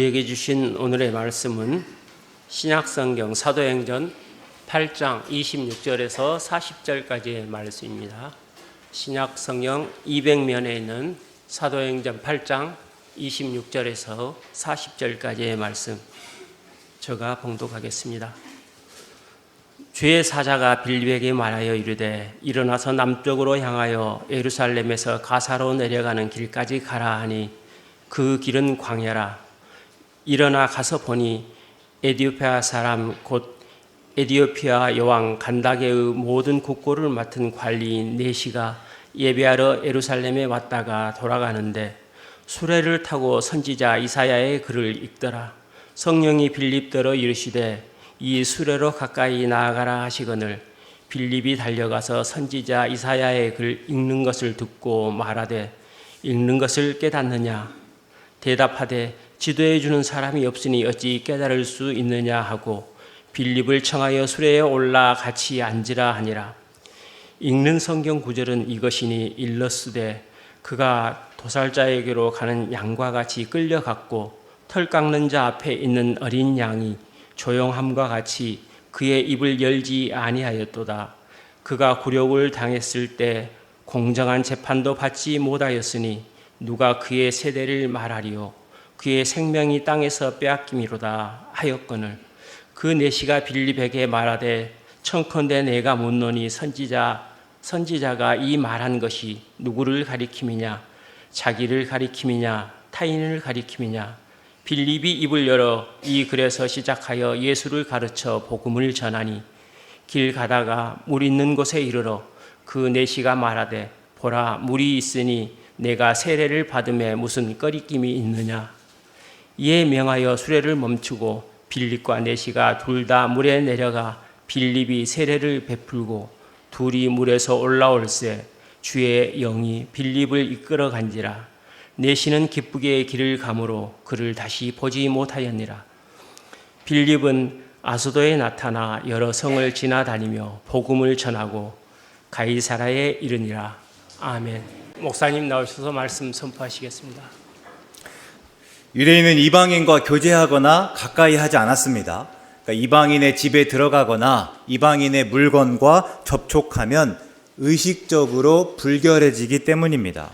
우리에게 주신 오늘의 말씀은 신약성경 사도행전 8장 26절에서 40절까지의 말씀입니다. 신약성경 200면에 있는 사도행전 8장 26절에서 40절까지의 말씀, 제가 봉독하겠습니다. 주의 사자가 빌립에게 말하여 이르되 일어나서 남쪽으로 향하여 예루살렘에서 가사로 내려가는 길까지 가라 하니 그 길은 광야라. 일어나 가서 보니 에디오피아 사람 곧 에디오피아 여왕 간다게의 모든 국고를 맡은 관리인 네시가 예배하러 예루살렘에 왔다가 돌아가는데 수레를 타고 선지자 이사야의 글을 읽더라. 성령이 빌립더러 이르시되 이 수레로 가까이 나아가라 하시거늘 빌립이 달려가서 선지자 이사야의 글 읽는 것을 듣고 말하되 읽는 것을 깨닫느냐? 대답하되 지도해 주는 사람이 없으니 어찌 깨달을 수 있느냐 하고 빌립을 청하여 수레에 올라 같이 앉으라 하니라. 읽는 성경 구절은 이것이니 일렀으되 그가 도살자에게로 가는 양과 같이 끌려갔고 털 깎는 자 앞에 있는 어린 양이 조용함과 같이 그의 입을 열지 아니하였도다. 그가 굴욕을 당했을 때 공정한 재판도 받지 못하였으니 누가 그의 세대를 말하리요? 그의 생명이 땅에서 빼앗김이로다 하였거늘 그 네시가 빌립에게 말하되 청컨대 내가 묻노니 선지자가 이 말한 것이 누구를 가리킴이냐? 자기를 가리킴이냐? 타인을 가리킴이냐? 빌립이 입을 열어 이 글에서 시작하여 예수를 가르쳐 복음을 전하니 길 가다가 물 있는 곳에 이르러 그 네시가 말하되 보라 물이 있으니 내가 세례를 받음에 무슨 꺼리낌이 있느냐? 이에 명하여 수레를 멈추고 빌립과 네시가 둘 다 물에 내려가 빌립이 세례를 베풀고 둘이 물에서 올라올새 주의 영이 빌립을 이끌어 간지라. 네시는 기쁘게 길을 가므로 그를 다시 보지 못하였니라. 빌립은 아소도에 나타나 여러 성을 지나다니며 복음을 전하고 가이사라에 이르니라. 아멘. 목사님 나오셔서 말씀 선포하시겠습니다. 유대인은 이방인과 교제하거나 가까이 하지 않았습니다. 그러니까 이방인의 집에 들어가거나 이방인의 물건과 접촉하면 의식적으로 불결해지기 때문입니다.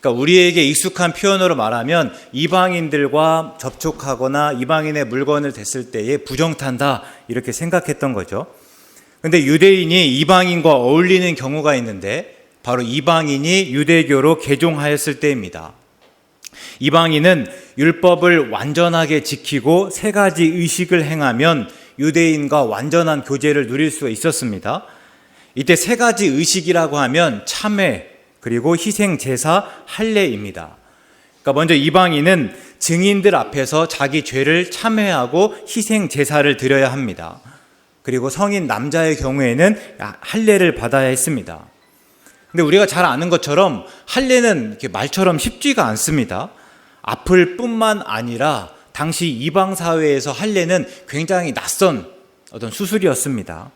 그러니까 우리에게 익숙한 표현으로 말하면 이방인들과 접촉하거나 이방인의 물건을 댔을 때에 부정탄다 이렇게 생각했던 거죠. 그런데 유대인이 이방인과 어울리는 경우가 있는데 바로 이방인이 유대교로 개종하였을 때입니다. 이방인은 율법을 완전하게 지키고 세 가지 의식을 행하면 유대인과 완전한 교제를 누릴 수 있었습니다. 이때 세 가지 의식이라고 하면 참회, 그리고 희생 제사, 할례입니다. 그러니까 먼저 이방인은 증인들 앞에서 자기 죄를 참회하고 희생 제사를 드려야 합니다. 그리고 성인 남자의 경우에는 할례를 받아야 했습니다. 근데 우리가 잘 아는 것처럼 할례는 이렇게 말처럼 쉽지가 않습니다. 아플 뿐만 아니라 당시 이방 사회에서 할례는 굉장히 낯선 어떤 수술이었습니다.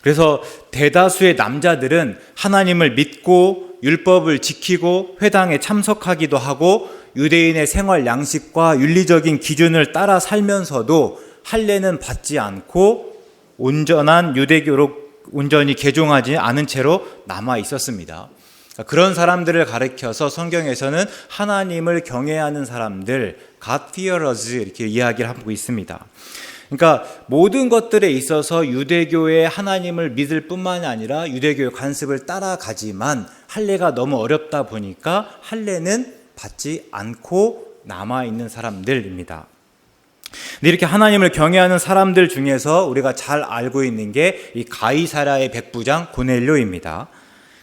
그래서 대다수의 남자들은 하나님을 믿고 율법을 지키고 회당에 참석하기도 하고 유대인의 생활 양식과 윤리적인 기준을 따라 살면서도 할례는 받지 않고 온전한 유대교로 온전히 개종하지 않은 채로 남아 있었습니다. 그런 사람들을 가리켜서 성경에서는 하나님을 경외하는 사람들, God-fearers 이렇게 이야기를 하고 있습니다. 그러니까 모든 것들에 있어서 유대교의 하나님을 믿을 뿐만이 아니라 유대교의 관습을 따라가지만 할례가 너무 어렵다 보니까 할례는 받지 않고 남아있는 사람들입니다. 근데 이렇게 하나님을 경외하는 사람들 중에서 우리가 잘 알고 있는 게 이 가이사랴의 백부장 고넬료입니다.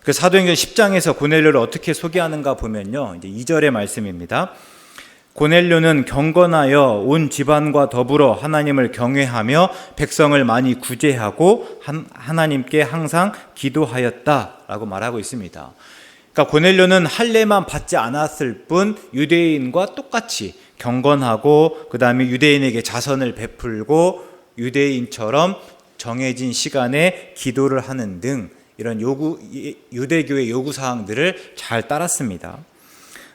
그 사도행전 10장에서 고넬료를 어떻게 소개하는가 보면요, 이제 2절의 말씀입니다. 고넬료는 경건하여 온 집안과 더불어 하나님을 경외하며 백성을 많이 구제하고 하나님께 항상 기도하였다라고 말하고 있습니다. 그러니까 고넬료는 할례만 받지 않았을 뿐 유대인과 똑같이 경건하고 그 다음에 유대인에게 자선을 베풀고 유대인처럼 정해진 시간에 기도를 하는 등 이런 유대교의 요구사항들을 잘 따랐습니다.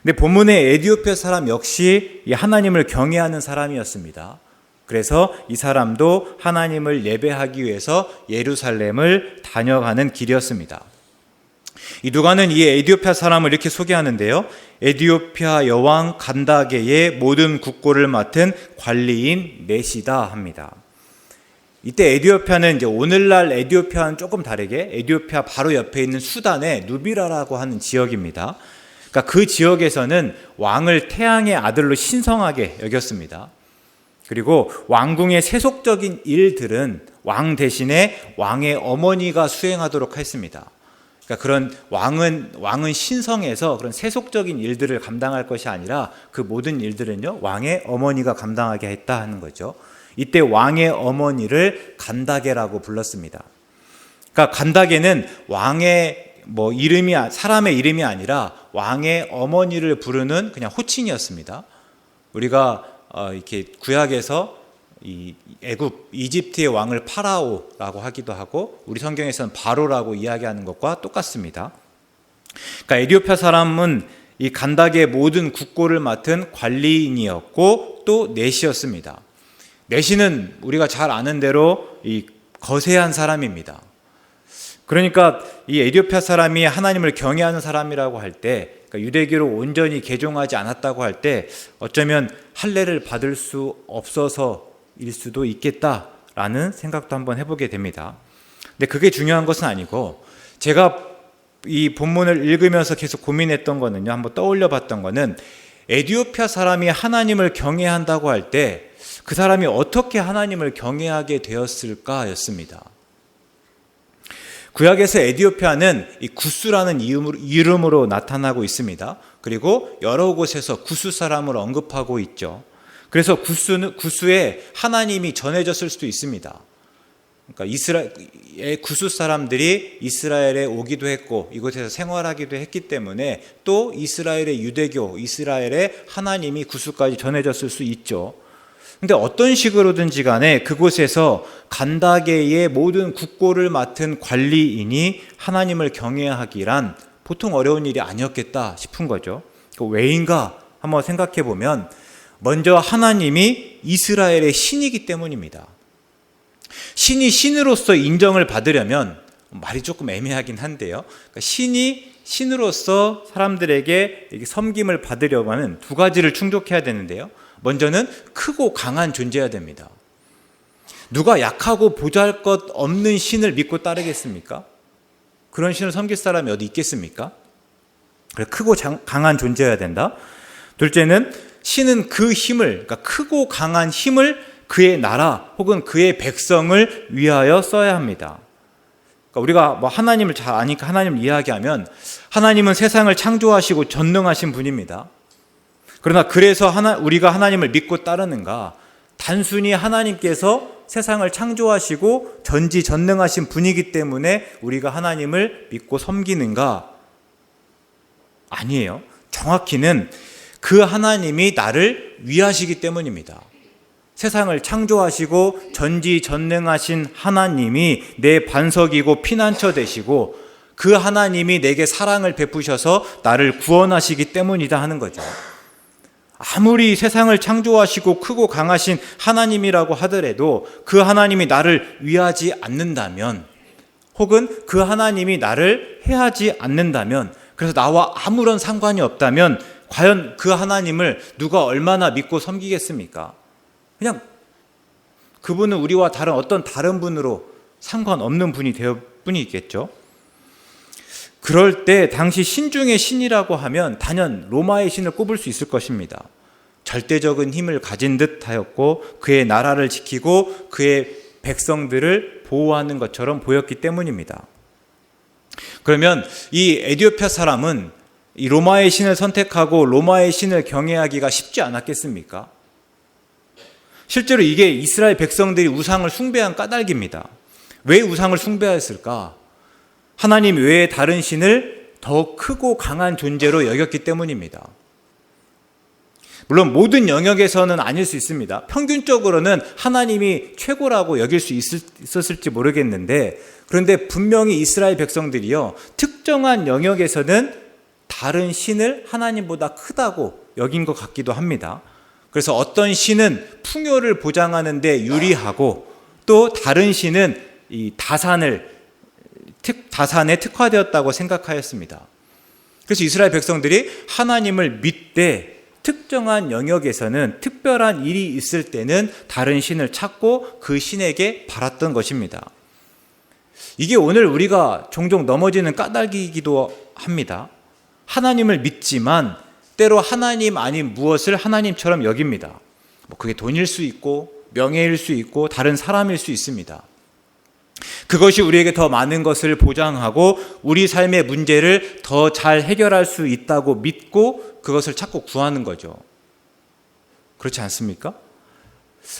근데 본문의 에디오피아 사람 역시 이 하나님을 경외하는 사람이었습니다. 그래서 이 사람도 하나님을 예배하기 위해서 예루살렘을 다녀가는 길이었습니다. 이 누가는 이 에디오피아 사람을 이렇게 소개하는데요. 에디오피아 여왕 간다게의 모든 국고를 맡은 관리인 넷이다 합니다. 이때 에디오피아는 이제 오늘날 에디오피아는 조금 다르게 에디오피아 바로 옆에 있는 수단의 누비라라고 하는 지역입니다. 그러니까 그 지역에서는 왕을 태양의 아들로 신성하게 여겼습니다. 그리고 왕궁의 세속적인 일들은 왕 대신에 왕의 어머니가 수행하도록 했습니다. 그러니까 그런 왕은 신성해서 그런 세속적인 일들을 감당할 것이 아니라 그 모든 일들은요 왕의 어머니가 감당하게 했다 하는 거죠. 이때 왕의 어머니를 간다게라고 불렀습니다. 그러니까 간다게는 왕의 이름이 사람의 이름이 아니라 왕의 어머니를 부르는 그냥 호칭이었습니다. 우리가 이렇게 구약에서 이 이집트의 왕을 파라오라고 하기도 하고 우리 성경에서는 바로라고 이야기하는 것과 똑같습니다. 그러니까 에디오피아 사람은 이 간다게의 모든 국고를 맡은 관리인이었고 또 넷이었습니다. 넷이는 우리가 잘 아는 대로 이 거세한 사람입니다. 그러니까 이 에디오피아 사람이 하나님을 경외하는 사람이라고 할 때, 그러니까 유대교로 온전히 개종하지 않았다고 할 때 어쩌면 할례를 받을 수 없어서일 수도 있겠다라는 생각도 한번 해보게 됩니다. 근데 그게 중요한 것은 아니고 제가 이 본문을 읽으면서 계속 고민했던 거는요, 한번 떠올려 봤던 거는 에디오피아 사람이 하나님을 경외한다고 할 때 그 사람이 어떻게 하나님을 경외하게 되었을까였습니다. 구약에서 에디오피아는 이 구스라는 이름으로 나타나고 있습니다. 그리고 여러 곳에서 구스 사람을 언급하고 있죠. 그래서 구스에 하나님이 전해졌을 수도 있습니다. 그러니까 구스 사람들이 이스라엘에 오기도 했고 이곳에서 생활하기도 했기 때문에 또 이스라엘의 유대교, 이스라엘의 하나님이 구스까지 전해졌을 수 있죠. 근데 어떤 식으로든지 간에 그곳에서 간다게의 모든 국고를 맡은 관리인이 하나님을 경외하기란 보통 어려운 일이 아니었겠다 싶은 거죠. 왜인가 한번 생각해 보면 먼저 하나님이 이스라엘의 신이기 때문입니다. 신이 신으로서 인정을 받으려면 말이 조금 애매하긴 한데요. 그러니까 신이 신으로서 사람들에게 섬김을 받으려면 두 가지를 충족해야 되는데요. 먼저는 크고 강한 존재여야 됩니다. 누가 약하고 보잘것 없는 신을 믿고 따르겠습니까? 그런 신을 섬길 사람이 어디 있겠습니까? 크고 강한 존재여야 된다. 둘째는 신은 그 힘을, 그러니까 크고 강한 힘을 그의 나라 혹은 그의 백성을 위하여 써야 합니다. 그러니까 우리가 하나님을 잘 아니까 하나님을 이야기하면 하나님은 세상을 창조하시고 전능하신 분입니다. 그러나 그래서 우리가 하나님을 믿고 따르는가? 단순히 하나님께서 세상을 창조하시고 전지전능하신 분이기 때문에 우리가 하나님을 믿고 섬기는가? 아니에요. 정확히는 그 하나님이 나를 위하시기 때문입니다. 세상을 창조하시고 전지전능하신 하나님이 내 반석이고 피난처 되시고 그 하나님이 내게 사랑을 베푸셔서 나를 구원하시기 때문이다 하는 거죠. 아무리 세상을 창조하시고 크고 강하신 하나님이라고 하더라도 그 하나님이 나를 위하지 않는다면 혹은 그 하나님이 나를 해하지 않는다면 그래서 나와 아무런 상관이 없다면 과연 그 하나님을 누가 얼마나 믿고 섬기겠습니까? 그냥 그분은 우리와 다른 분으로 상관없는 분이 되어 뿐이겠죠. 그럴 때 당시 신 중의 신이라고 하면 단연 로마의 신을 꼽을 수 있을 것입니다. 절대적인 힘을 가진 듯 하였고 그의 나라를 지키고 그의 백성들을 보호하는 것처럼 보였기 때문입니다. 그러면 이 에디오피아 사람은 이 로마의 신을 선택하고 로마의 신을 경외하기가 쉽지 않았겠습니까? 실제로 이게 이스라엘 백성들이 우상을 숭배한 까닭입니다. 왜 우상을 숭배했을까? 하나님 외에 다른 신을 더 크고 강한 존재로 여겼기 때문입니다. 물론 모든 영역에서는 아닐 수 있습니다. 평균적으로는 하나님이 최고라고 여길 수 있었을지 모르겠는데 그런데 분명히 이스라엘 백성들이요 특정한 영역에서는 다른 신을 하나님보다 크다고 여긴 것 같기도 합니다. 그래서 어떤 신은 풍요를 보장하는 데 유리하고 또 다른 신은 이 다산에 특화되었다고 생각하였습니다. 그래서 이스라엘 백성들이 하나님을 믿되 특정한 영역에서는 특별한 일이 있을 때는 다른 신을 찾고 그 신에게 바랐던 것입니다. 이게 오늘 우리가 종종 넘어지는 까닭이기도 합니다. 하나님을 믿지만 때로 하나님 아닌 무엇을 하나님처럼 여깁니다. 그게 돈일 수 있고 명예일 수 있고 다른 사람일 수 있습니다. 그것이 우리에게 더 많은 것을 보장하고 우리 삶의 문제를 더 잘 해결할 수 있다고 믿고 그것을 찾고 구하는 거죠. 그렇지 않습니까?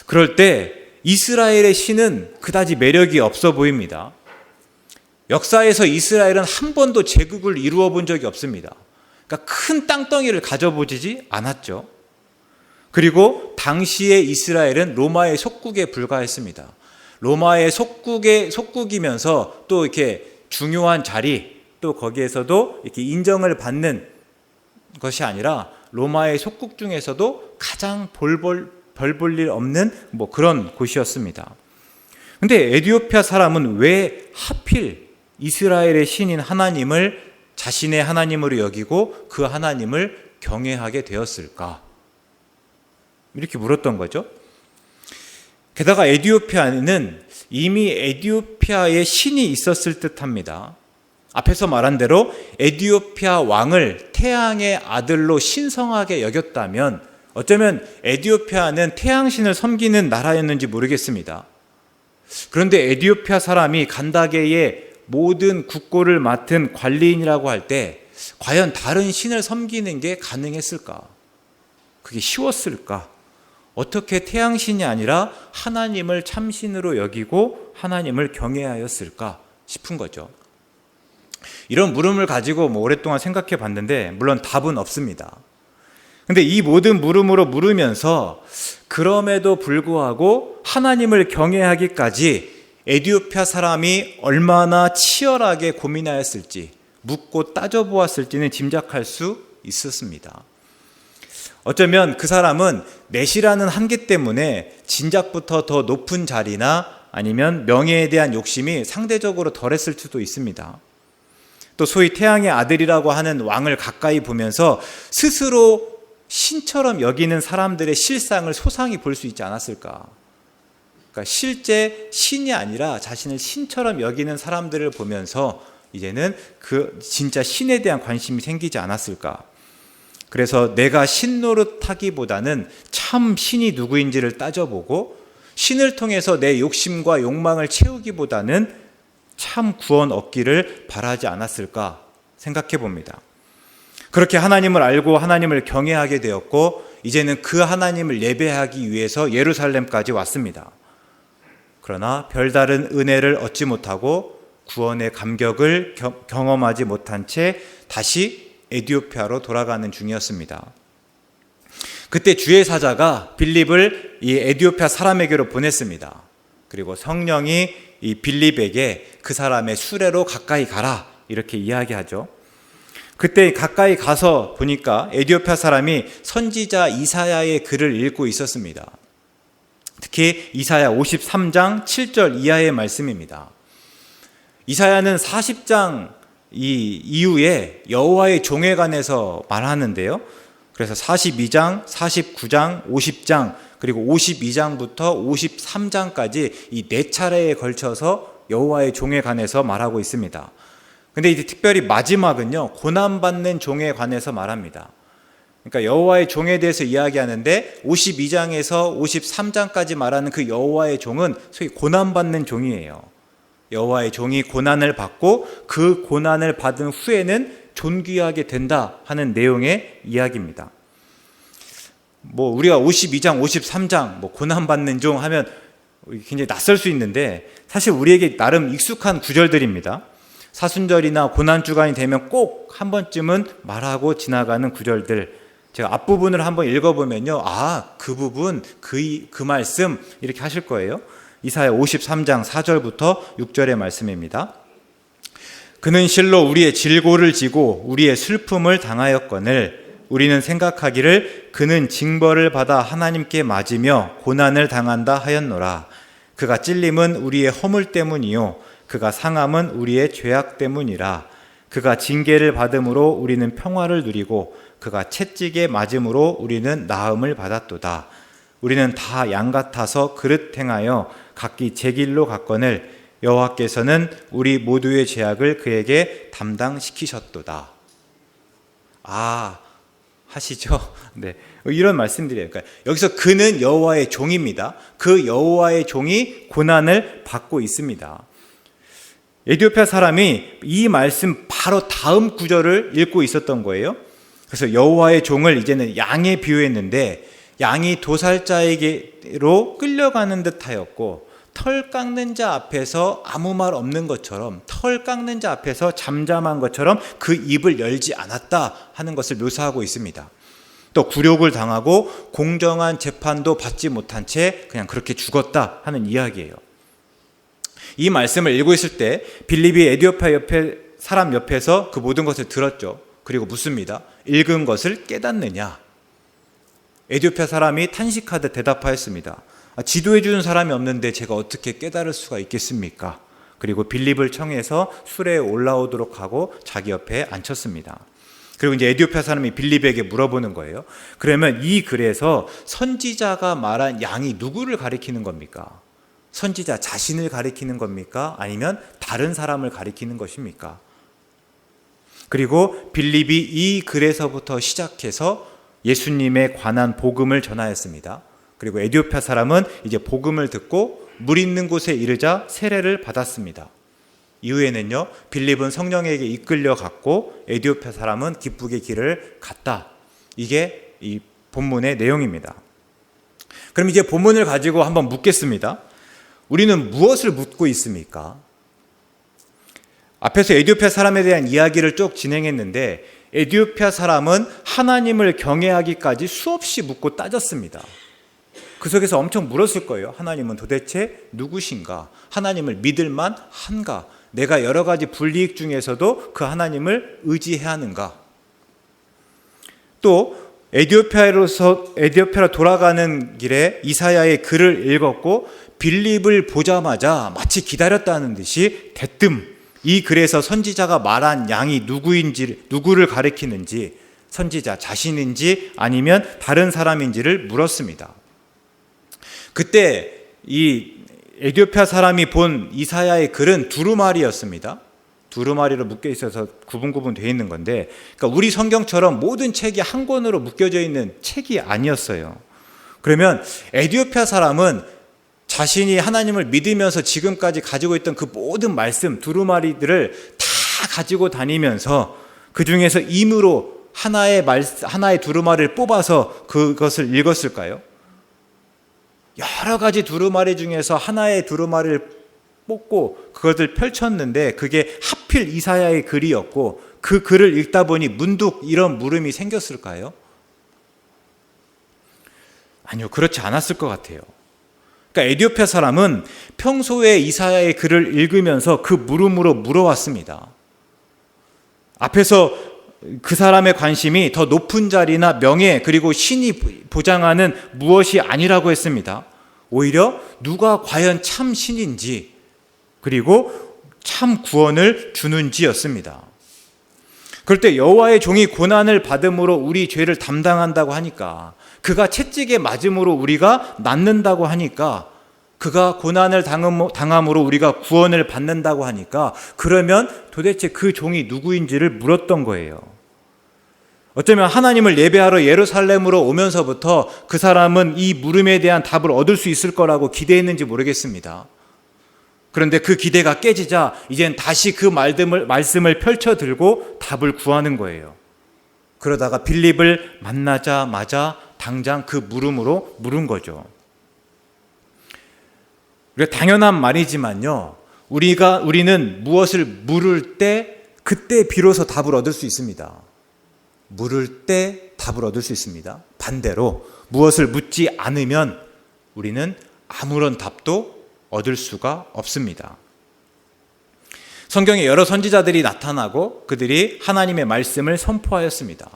그럴 때 이스라엘의 신은 그다지 매력이 없어 보입니다. 역사에서 이스라엘은 한 번도 제국을 이루어 본 적이 없습니다. 그러니까 큰 땅덩이를 가져보지 않았죠. 그리고 당시의 이스라엘은 로마의 속국에 불과했습니다. 로마의 속국이면서 또 이렇게 중요한 자리, 또 거기에서도 이렇게 인정을 받는 것이 아니라 로마의 속국 중에서도 가장 별 볼 일 없는 그런 곳이었습니다. 근데 에디오피아 사람은 왜 하필 이스라엘의 신인 하나님을 자신의 하나님으로 여기고 그 하나님을 경외하게 되었을까? 이렇게 물었던 거죠. 게다가 에디오피아는 이미 에디오피아에 신이 있었을 듯합니다. 앞에서 말한 대로 에디오피아 왕을 태양의 아들로 신성하게 여겼다면 어쩌면 에디오피아는 태양신을 섬기는 나라였는지 모르겠습니다. 그런데 에디오피아 사람이 간다게의 모든 국고를 맡은 관리인이라고 할 때 과연 다른 신을 섬기는 게 가능했을까? 그게 쉬웠을까? 어떻게 태양신이 아니라 하나님을 참신으로 여기고 하나님을 경외하였을까 싶은 거죠. 이런 물음을 가지고 오랫동안 생각해 봤는데 물론 답은 없습니다. 근데 이 모든 물음으로 물으면서 그럼에도 불구하고 하나님을 경외하기까지 에디오피아 사람이 얼마나 치열하게 고민하였을지 묻고 따져보았을지는 짐작할 수 있었습니다. 어쩌면 그 사람은 넷이라는 한계 때문에 진작부터 더 높은 자리나 아니면 명예에 대한 욕심이 상대적으로 덜했을 수도 있습니다. 또 소위 태양의 아들이라고 하는 왕을 가까이 보면서 스스로 신처럼 여기는 사람들의 실상을 소상히 볼 수 있지 않았을까? 그러니까 실제 신이 아니라 자신을 신처럼 여기는 사람들을 보면서 이제는 그 진짜 신에 대한 관심이 생기지 않았을까? 그래서 내가 신 노릇하기보다는 참 신이 누구인지를 따져보고 신을 통해서 내 욕심과 욕망을 채우기보다는 참 구원 얻기를 바라지 않았을까 생각해 봅니다. 그렇게 하나님을 알고 하나님을 경외하게 되었고 이제는 그 하나님을 예배하기 위해서 예루살렘까지 왔습니다. 그러나 별다른 은혜를 얻지 못하고 구원의 감격을 경험하지 못한 채 다시 에디오피아로 돌아가는 중이었습니다. 그때 주의 사자가 빌립을 이 에디오피아 사람에게로 보냈습니다. 그리고 성령이 이 빌립에게 그 사람의 수레로 가까이 가라 이렇게 이야기하죠. 그때 가까이 가서 보니까 에디오피아 사람이 선지자 이사야의 글을 읽고 있었습니다. 특히 이사야 53장 7절 이하의 말씀입니다. 이사야는 40장 이후에 여호와의 종에 관해서 말하는데요. 그래서 42장, 49장, 50장 그리고 52장부터 53장까지 이 네 차례에 걸쳐서 여호와의 종에 관해서 말하고 있습니다. 근데 이제 특별히 마지막은요, 고난받는 종에 관해서 말합니다. 그러니까 여호와의 종에 대해서 이야기하는데 52장에서 53장까지 말하는 그 여호와의 종은 소위 고난받는 종이에요. 여호와의 종이 고난을 받고 그 고난을 받은 후에는 존귀하게 된다 하는 내용의 이야기입니다. 우리가 52장, 53장 고난받는 종 하면 굉장히 낯설 수 있는데 사실 우리에게 나름 익숙한 구절들입니다. 사순절이나 고난주간이 되면 꼭 한 번쯤은 말하고 지나가는 구절들, 제가 앞부분을 한번 읽어보면요, 그 부분, 그 말씀 이렇게 하실 거예요. 이사야 53장 4절부터 6절의 말씀입니다. 그는 실로 우리의 질고를 지고 우리의 슬픔을 당하였거늘 우리는 생각하기를 그는 징벌을 받아 하나님께 맞으며 고난을 당한다 하였노라. 그가 찔림은 우리의 허물 때문이요 그가 상함은 우리의 죄악 때문이라. 그가 징계를 받음으로 우리는 평화를 누리고 그가 채찍에 맞음으로 우리는 나음을 받았도다. 우리는 다 양 같아서 그릇 행하여 각기 제 길로 갔거늘 여호와께서는 우리 모두의 죄악을 그에게 담당시키셨도다. 하시죠? 네, 이런 말씀드려요. 그러니까 여기서 그는 여호와의 종입니다. 그 여호와의 종이 고난을 받고 있습니다. 에티오피아 사람이 이 말씀 바로 다음 구절을 읽고 있었던 거예요. 그래서 여호와의 종을 이제는 양에 비유했는데 양이 도살자에게로 끌려가는 듯하였고 털 깎는 자 앞에서 아무 말 없는 것처럼 털 깎는 자 앞에서 잠잠한 것처럼 그 입을 열지 않았다 하는 것을 묘사하고 있습니다. 또 굴욕을 당하고 공정한 재판도 받지 못한 채 그냥 그렇게 죽었다 하는 이야기예요. 이 말씀을 읽고 있을 때 빌립이 에티오피아 사람 옆에서 그 모든 것을 들었죠. 그리고 묻습니다. 읽은 것을 깨닫느냐? 에티오피아 사람이 탄식하듯 대답하였습니다. 지도해 주는 사람이 없는데 제가 어떻게 깨달을 수가 있겠습니까? 그리고 빌립을 청해서 수레에 올라오도록 하고 자기 옆에 앉혔습니다. 그리고 이제 에티오피아 사람이 빌립에게 물어보는 거예요. 그러면 이 글에서 선지자가 말한 양이 누구를 가리키는 겁니까? 선지자 자신을 가리키는 겁니까? 아니면 다른 사람을 가리키는 것입니까? 그리고 빌립이 이 글에서부터 시작해서 예수님에 관한 복음을 전하였습니다. 그리고 에티오피아 사람은 이제 복음을 듣고 물 있는 곳에 이르자 세례를 받았습니다. 이후에는요, 빌립은 성령에게 이끌려 갔고 에티오피아 사람은 기쁘게 길을 갔다. 이게 이 본문의 내용입니다. 그럼 이제 본문을 가지고 한번 묻겠습니다. 우리는 무엇을 묻고 있습니까? 앞에서 에티오피아 사람에 대한 이야기를 쭉 진행했는데 에티오피아 사람은 하나님을 경외하기까지 수없이 묻고 따졌습니다. 그 속에서 엄청 물었을 거예요. 하나님은 도대체 누구신가? 하나님을 믿을만 한가? 내가 여러 가지 불이익 중에서도 그 하나님을 의지해야 하는가? 또 에티오피아로 돌아가는 길에 이사야의 글을 읽었고 빌립을 보자마자 마치 기다렸다는 듯이 대뜸 이 글에서 선지자가 말한 양이 누구를 가리키는지 선지자 자신인지 아니면 다른 사람인지를 물었습니다. 그때 이 에티오피아 사람이 본 이사야의 글은 두루마리였습니다. 두루마리로 묶여 있어서 구분구분 되어 있는 건데, 그러니까 우리 성경처럼 모든 책이 한 권으로 묶여져 있는 책이 아니었어요. 그러면 에티오피아 사람은 자신이 하나님을 믿으면서 지금까지 가지고 있던 그 모든 말씀, 두루마리들을 다 가지고 다니면서 그 중에서 임으로 하나의 두루마리를 뽑아서 그것을 읽었을까요? 여러 가지 두루마리 중에서 하나의 두루마리를 뽑고 그것을 펼쳤는데 그게 하필 이사야의 글이었고 그 글을 읽다 보니 문득 이런 물음이 생겼을까요? 아니요, 그렇지 않았을 것 같아요. 그러니까 에티오피아 사람은 평소에 이사야의 글을 읽으면서 그 물음으로 물어왔습니다. 앞에서 그 사람의 관심이 더 높은 자리나 명예 그리고 신이 보장하는 무엇이 아니라고 했습니다. 오히려 누가 과연 참 신인지 그리고 참 구원을 주는지였습니다. 그럴 때 여호와의 종이 고난을 받음으로 우리 죄를 담당한다고 하니까, 그가 채찍에 맞음으로 우리가 낫는다고 하니까, 그가 고난을 당함으로 우리가 구원을 받는다고 하니까, 그러면 도대체 그 종이 누구인지를 물었던 거예요. 어쩌면 하나님을 예배하러 예루살렘으로 오면서부터 그 사람은 이 물음에 대한 답을 얻을 수 있을 거라고 기대했는지 모르겠습니다. 그런데 그 기대가 깨지자 이젠 다시 그 말씀을 펼쳐들고 답을 구하는 거예요. 그러다가 빌립을 만나자마자 당장 그 물음으로 물은 거죠. 당연한 말이지만요, 우리는 무엇을 물을 때 그때 비로소 답을 얻을 수 있습니다. 물을 때 답을 얻을 수 있습니다. 반대로 무엇을 묻지 않으면 우리는 아무런 답도 얻을 수가 없습니다. 성경에 여러 선지자들이 나타나고 그들이 하나님의 말씀을 선포하였습니다.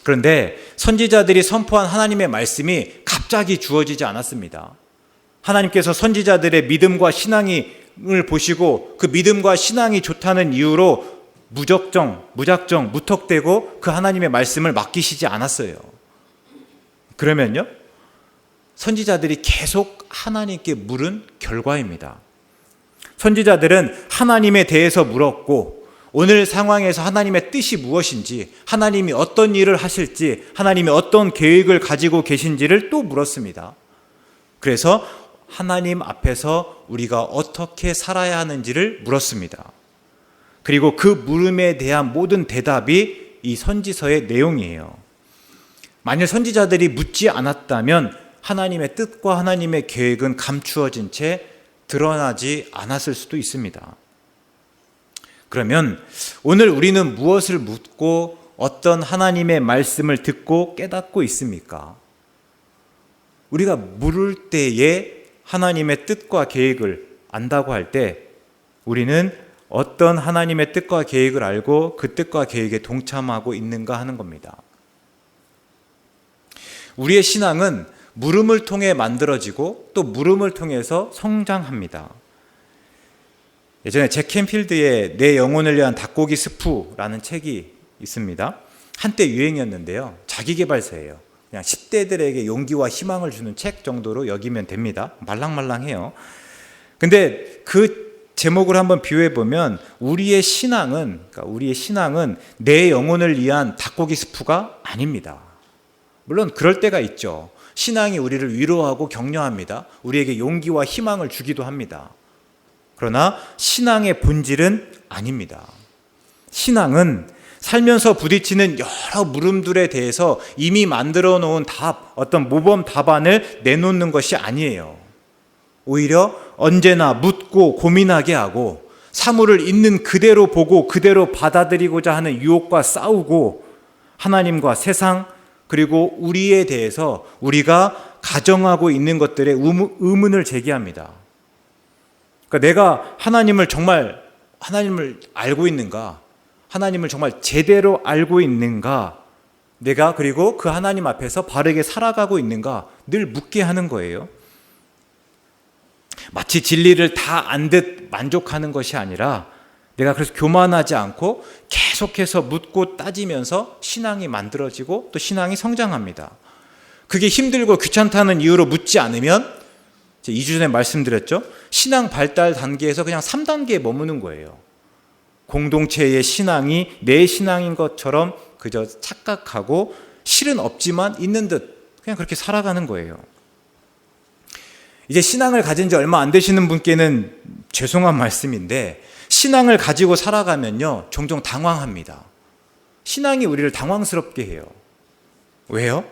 그런데 선지자들이 선포한 하나님의 말씀이 갑자기 주어지지 않았습니다. 하나님께서 선지자들의 믿음과 신앙을 보시고 그 믿음과 신앙이 좋다는 이유로 무작정 무턱대고 그 하나님의 말씀을 맡기시지 않았어요. 그러면요, 선지자들이 계속 하나님께 물은 결과입니다. 선지자들은 하나님에 대해서 물었고 오늘 상황에서 하나님의 뜻이 무엇인지, 하나님이 어떤 일을 하실지, 하나님이 어떤 계획을 가지고 계신지를 또 물었습니다. 그래서 하나님 앞에서 우리가 어떻게 살아야 하는지를 물었습니다. 그리고 그 물음에 대한 모든 대답이 이 선지서의 내용이에요. 만일 선지자들이 묻지 않았다면 하나님의 뜻과 하나님의 계획은 감추어진 채 드러나지 않았을 수도 있습니다. 그러면 오늘 우리는 무엇을 묻고 어떤 하나님의 말씀을 듣고 깨닫고 있습니까? 우리가 물을 때에 하나님의 뜻과 계획을 안다고 할 때 우리는 어떤 하나님의 뜻과 계획을 알고 그 뜻과 계획에 동참하고 있는가 하는 겁니다. 우리의 신앙은 물음을 통해 만들어지고 또 물음을 통해서 성장합니다. 예전에 잭 캔필드의 내 영혼을 위한 닭고기 스프라는 책이 있습니다. 한때 유행이었는데요. 자기계발서예요. 그냥 10대들에게 용기와 희망을 주는 책 정도로 여기면 됩니다. 말랑말랑해요. 근데 그 제목을 한번 비유해 보면 우리의 신앙은 내 영혼을 위한 닭고기 스프가 아닙니다. 물론 그럴 때가 있죠. 신앙이 우리를 위로하고 격려합니다. 우리에게 용기와 희망을 주기도 합니다. 그러나 신앙의 본질은 아닙니다. 신앙은 살면서 부딪히는 여러 물음들에 대해서 이미 만들어 놓은 답, 어떤 모범 답안을 내놓는 것이 아니에요. 오히려 언제나 묻고 고민하게 하고 사물을 있는 그대로 보고 그대로 받아들이고자 하는 유혹과 싸우고 하나님과 세상 그리고 우리에 대해서 우리가 가정하고 있는 것들에 의문을 제기합니다. 그러니까 내가 하나님을 알고 있는가? 하나님을 정말 제대로 알고 있는가? 내가 그리고 그 하나님 앞에서 바르게 살아가고 있는가? 늘 묻게 하는 거예요. 마치 진리를 다 안 듯 만족하는 것이 아니라 내가 그래서 교만하지 않고 계속해서 묻고 따지면서 신앙이 만들어지고 또 신앙이 성장합니다. 그게 힘들고 귀찮다는 이유로 묻지 않으면 2주 전에 말씀드렸죠. 신앙 발달 단계에서 그냥 3단계에 머무는 거예요. 공동체의 신앙이 내 신앙인 것처럼 그저 착각하고 실은 없지만 있는 듯 그냥 그렇게 살아가는 거예요. 이제 신앙을 가진 지 얼마 안 되시는 분께는 죄송한 말씀인데 신앙을 가지고 살아가면요 종종 당황합니다. 신앙이 우리를 당황스럽게 해요. 왜요?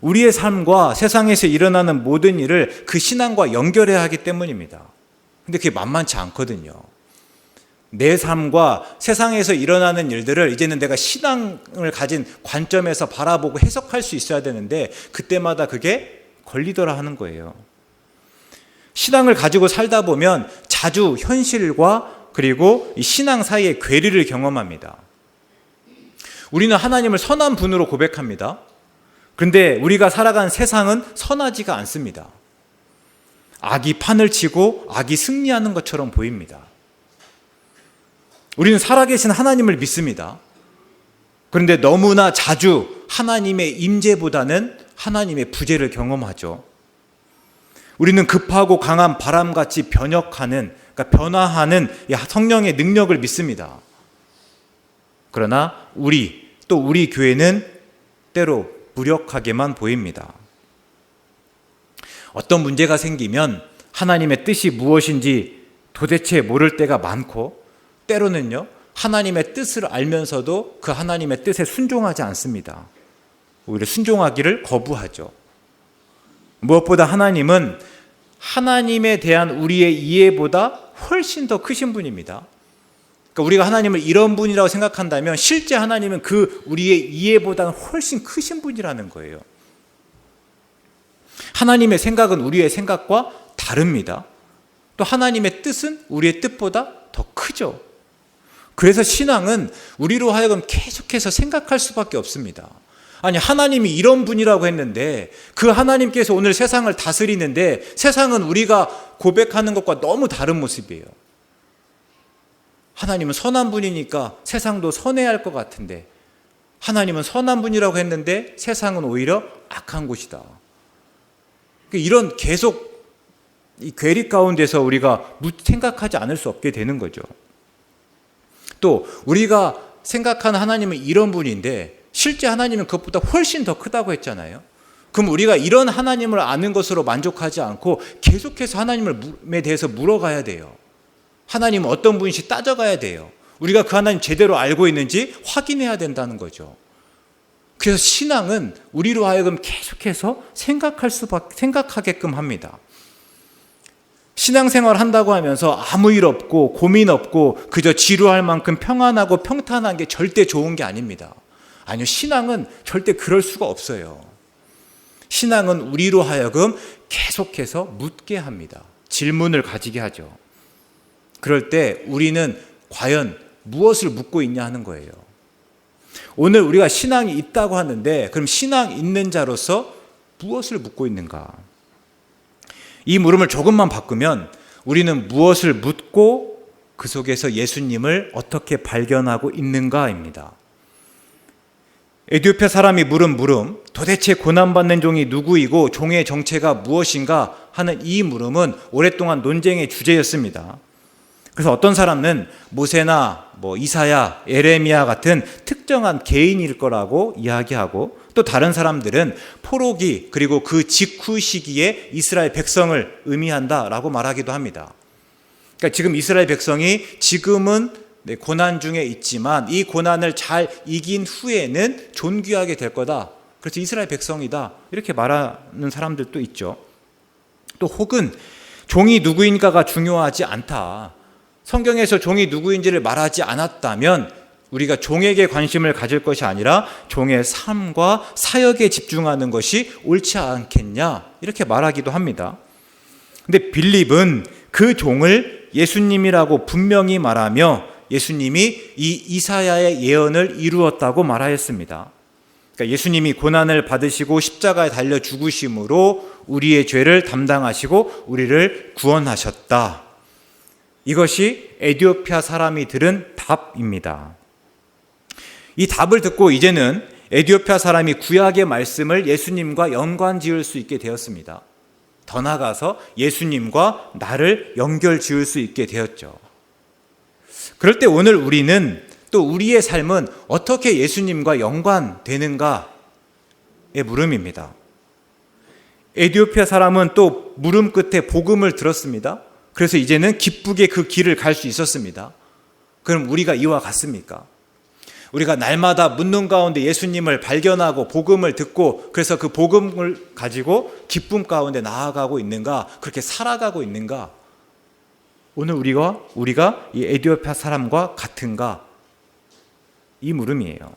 우리의 삶과 세상에서 일어나는 모든 일을 그 신앙과 연결해야 하기 때문입니다. 근데 그게 만만치 않거든요. 내 삶과 세상에서 일어나는 일들을 이제는 내가 신앙을 가진 관점에서 바라보고 해석할 수 있어야 되는데 그때마다 그게 걸리더라 하는 거예요. 신앙을 가지고 살다 보면 자주 현실과 그리고 이 신앙 사이의 괴리를 경험합니다. 우리는 하나님을 선한 분으로 고백합니다. 그런데 우리가 살아가는 세상은 선하지가 않습니다. 악이 판을 치고 악이 승리하는 것처럼 보입니다. 우리는 살아계신 하나님을 믿습니다. 그런데 너무나 자주 하나님의 임재보다는 하나님의 부재를 경험하죠. 우리는 급하고 강한 바람같이 변화하는 성령의 능력을 믿습니다. 그러나 우리 교회는 때로 무력하게만 보입니다. 어떤 문제가 생기면 하나님의 뜻이 무엇인지 도대체 모를 때가 많고 때로는요 하나님의 뜻을 알면서도 그 하나님의 뜻에 순종하지 않습니다. 오히려 순종하기를 거부하죠. 무엇보다 하나님은 하나님에 대한 우리의 이해보다 훨씬 더 크신 분입니다. 그러니까 우리가 하나님을 이런 분이라고 생각한다면 실제 하나님은 그 우리의 이해보다는 훨씬 크신 분이라는 거예요. 하나님의 생각은 우리의 생각과 다릅니다. 또 하나님의 뜻은 우리의 뜻보다 더 크죠. 그래서 신앙은 우리로 하여금 계속해서 생각할 수밖에 없습니다. 아니, 하나님이 이런 분이라고 했는데 그 하나님께서 오늘 세상을 다스리는데 세상은 우리가 고백하는 것과 너무 다른 모습이에요. 하나님은 선한 분이니까 세상도 선해야 할 것 같은데 하나님은 선한 분이라고 했는데 세상은 오히려 악한 곳이다. 이런 계속 이 괴리 가운데서 우리가 생각하지 않을 수 없게 되는 거죠. 또 우리가 생각하는 하나님은 이런 분인데 실제 하나님은 그것보다 훨씬 더 크다고 했잖아요. 그럼 우리가 이런 하나님을 아는 것으로 만족하지 않고 계속해서 하나님에 대해서 물어가야 돼요. 하나님은 어떤 분인지 따져가야 돼요. 우리가 그 하나님 제대로 알고 있는지 확인해야 된다는 거죠. 그래서 신앙은 우리로 하여금 계속해서 생각하게끔 합니다. 신앙생활 한다고 하면서 아무 일 없고 고민 없고 그저 지루할 만큼 평안하고 평탄한 게 절대 좋은 게 아닙니다. 아니요, 신앙은 절대 그럴 수가 없어요. 신앙은 우리로 하여금 계속해서 묻게 합니다. 질문을 가지게 하죠. 그럴 때 우리는 과연 무엇을 묻고 있냐 하는 거예요. 오늘 우리가 신앙이 있다고 하는데 그럼 신앙 있는 자로서 무엇을 묻고 있는가? 이 물음을 조금만 바꾸면 우리는 무엇을 묻고 그 속에서 예수님을 어떻게 발견하고 있는가입니다. 에티오피아 사람이 물은 물음, 도대체 고난받는 종이 누구이고 종의 정체가 무엇인가 하는 이 물음은 오랫동안 논쟁의 주제였습니다. 그래서 어떤 사람은 모세나 이사야, 에레미야 같은 특정한 개인일 거라고 이야기하고 또 다른 사람들은 포로기 그리고 그 직후 시기에 이스라엘 백성을 의미한다라고 말하기도 합니다. 그러니까 지금 이스라엘 백성이 지금은 고난 중에 있지만 이 고난을 잘 이긴 후에는 존귀하게 될 거다. 그래서 이스라엘 백성이다. 이렇게 말하는 사람들도 있죠. 또 혹은 종이 누구인가가 중요하지 않다. 성경에서 종이 누구인지를 말하지 않았다면 우리가 종에게 관심을 가질 것이 아니라 종의 삶과 사역에 집중하는 것이 옳지 않겠냐 이렇게 말하기도 합니다. 근데 빌립은 그 종을 예수님이라고 분명히 말하며 예수님이 이 이사야의 예언을 이루었다고 말하였습니다. 그러니까 예수님이 고난을 받으시고 십자가에 달려 죽으심으로 우리의 죄를 담당하시고 우리를 구원하셨다. 이것이 에티오피아 사람이 들은 답입니다. 이 답을 듣고 이제는 에티오피아 사람이 구약의 말씀을 예수님과 연관 지을 수 있게 되었습니다. 더 나아가서 예수님과 나를 연결 지을 수 있게 되었죠. 그럴 때 오늘 우리는 또 우리의 삶은 어떻게 예수님과 연관되는가의 물음입니다. 에티오피아 사람은 또 물음 끝에 복음을 들었습니다. 그래서 이제는 기쁘게 그 길을 갈 수 있었습니다. 그럼 우리가 이와 같습니까? 우리가 날마다 묻는 가운데 예수님을 발견하고 복음을 듣고 그래서 그 복음을 가지고 기쁨 가운데 나아가고 있는가? 그렇게 살아가고 있는가? 오늘 우리가 이 에티오피아 사람과 같은가? 이 물음이에요.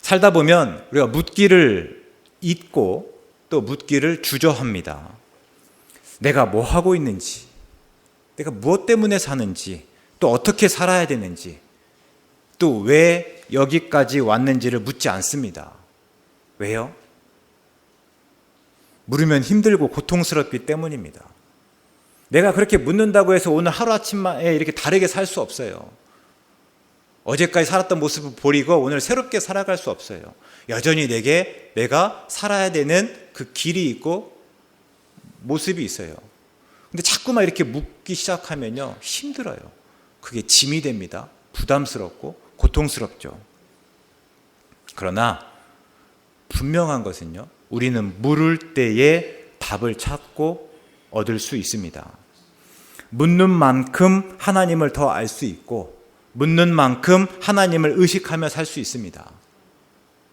살다 보면 우리가 묻기를 잊고 또 묻기를 주저합니다. 내가 뭐 하고 있는지, 내가 무엇 때문에 사는지, 또 어떻게 살아야 되는지, 또 왜 여기까지 왔는지를 묻지 않습니다. 왜요? 물으면 힘들고 고통스럽기 때문입니다. 내가 그렇게 묻는다고 해서 오늘 하루아침에 이렇게 다르게 살 수 없어요. 어제까지 살았던 모습을 버리고 오늘 새롭게 살아갈 수 없어요. 여전히 내가 살아야 되는 그 길이 있고 모습이 있어요. 근데 자꾸만 이렇게 묻기 시작하면요, 힘들어요. 그게 짐이 됩니다. 부담스럽고 고통스럽죠. 그러나 분명한 것은요, 우리는 물을 때에 답을 찾고 얻을 수 있습니다. 묻는 만큼 하나님을 더 알 수 있고 묻는 만큼 하나님을 의식하며 살 수 있습니다.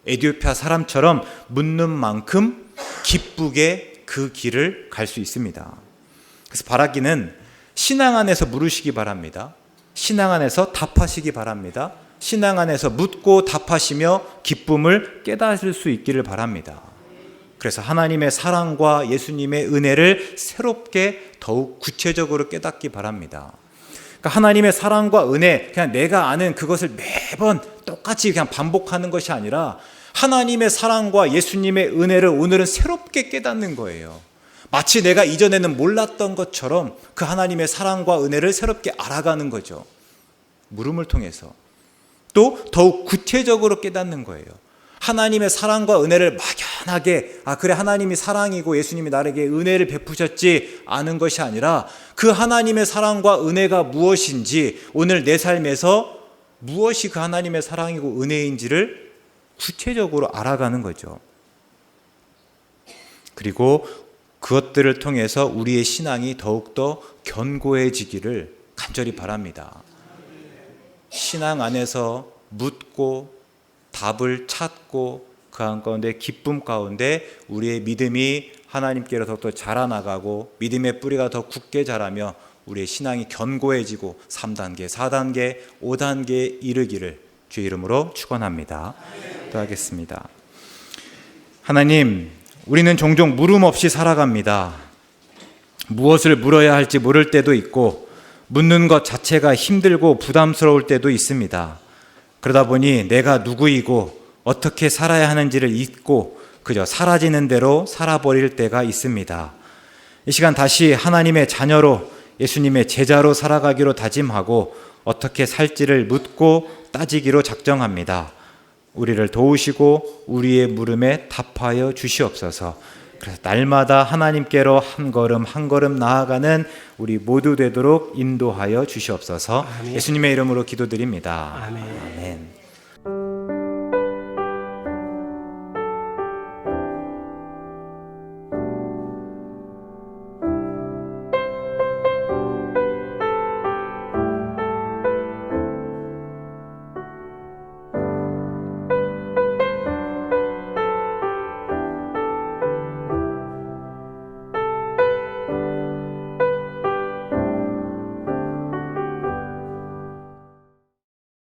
에티오피아 사람처럼 묻는 만큼 기쁘게 그 길을 갈 수 있습니다. 그래서 바라기는 신앙 안에서 물으시기 바랍니다. 신앙 안에서 답하시기 바랍니다. 신앙 안에서 묻고 답하시며 기쁨을 깨달을 수 있기를 바랍니다. 그래서 하나님의 사랑과 예수님의 은혜를 새롭게 더욱 구체적으로 깨닫기 바랍니다. 그러니까 하나님의 사랑과 은혜, 그냥 내가 아는 그것을 매번 똑같이 그냥 반복하는 것이 아니라 하나님의 사랑과 예수님의 은혜를 오늘은 새롭게 깨닫는 거예요. 마치 내가 이전에는 몰랐던 것처럼 그 하나님의 사랑과 은혜를 새롭게 알아가는 거죠. 물음을 통해서. 또 더욱 구체적으로 깨닫는 거예요. 하나님의 사랑과 은혜를 막연하게 그래 하나님이 사랑이고 예수님이 나에게 은혜를 베푸셨지 아는 것이 아니라 그 하나님의 사랑과 은혜가 무엇인지 오늘 내 삶에서 무엇이 그 하나님의 사랑이고 은혜인지를 구체적으로 알아가는 거죠. 그리고 그것들을 통해서 우리의 신앙이 더욱더 견고해지기를 간절히 바랍니다. 신앙 안에서 묻고 답을 찾고 그 가운데 기쁨 가운데 우리의 믿음이 하나님께로 더욱더 자라나가고 믿음의 뿌리가 더 굳게 자라며 우리의 신앙이 견고해지고 3단계, 4단계, 5단계에 이르기를 주의 이름으로 축원합니다. 기도하겠습니다. 하나님, 우리는 종종 물음 없이 살아갑니다. 무엇을 물어야 할지 모를 때도 있고 묻는 것 자체가 힘들고 부담스러울 때도 있습니다. 그러다 보니 내가 누구이고 어떻게 살아야 하는지를 잊고 그저 사라지는 대로 살아버릴 때가 있습니다. 이 시간 다시 하나님의 자녀로 예수님의 제자로 살아가기로 다짐하고 어떻게 살지를 묻고 따지기로 작정합니다. 우리를 도우시고 우리의 물음에 답하여 주시옵소서. 그래서 날마다 하나님께로 한 걸음 한 걸음 나아가는 우리 모두 되도록 인도하여 주시옵소서. 아멘. 예수님의 이름으로 기도드립니다. 아멘.